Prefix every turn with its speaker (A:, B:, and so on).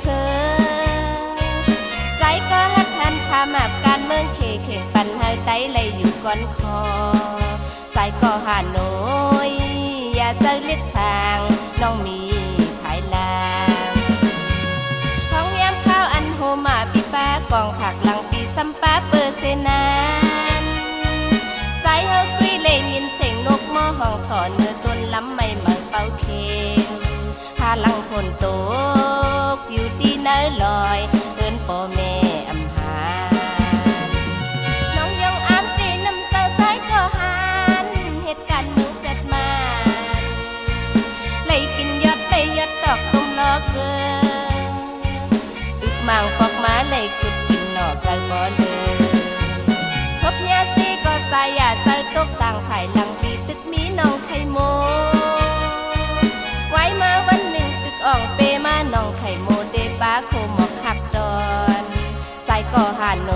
A: เซอใส่ก็ฮัดทันขามาบการเมืองเข่งปันเฮาไตเลยอยู่ก้อนคอใส่ก็หาโนยอย่าเจอเล็กสางน้องมีภายลางท้องย้ำข้าวอันโฮมาปีป้ากองผักหลังปีซัมป้าเปอร์เซนานใส่เฮาคุยเลยยินเสียงนกมอห้องสอนเนื้อต้นล้ำไม่เหมือนเป่าเค็งพาลังฝนตกอยู่ที่เนื้อลอยเอิ้นพ่อแม่อำหาน้องยองอ้ามตีน้ำเศร้าสายก็หันเหตุการณ์มึงเสร็จมาเลยกินยอดไปยอดตอกคมล้อเกินอึกมังปอกมาเลยขุดกินหนอกไก่บ่เลยทบยาซีก็สายยาเจอตกต่างไผ่หลังปีตึกมีน้องไข่โมไว้มาวันหนึ่งตึกอ่องเปมาน้องไข่โมเดป้าโคหมอกหักดอนใส่ก็หาโน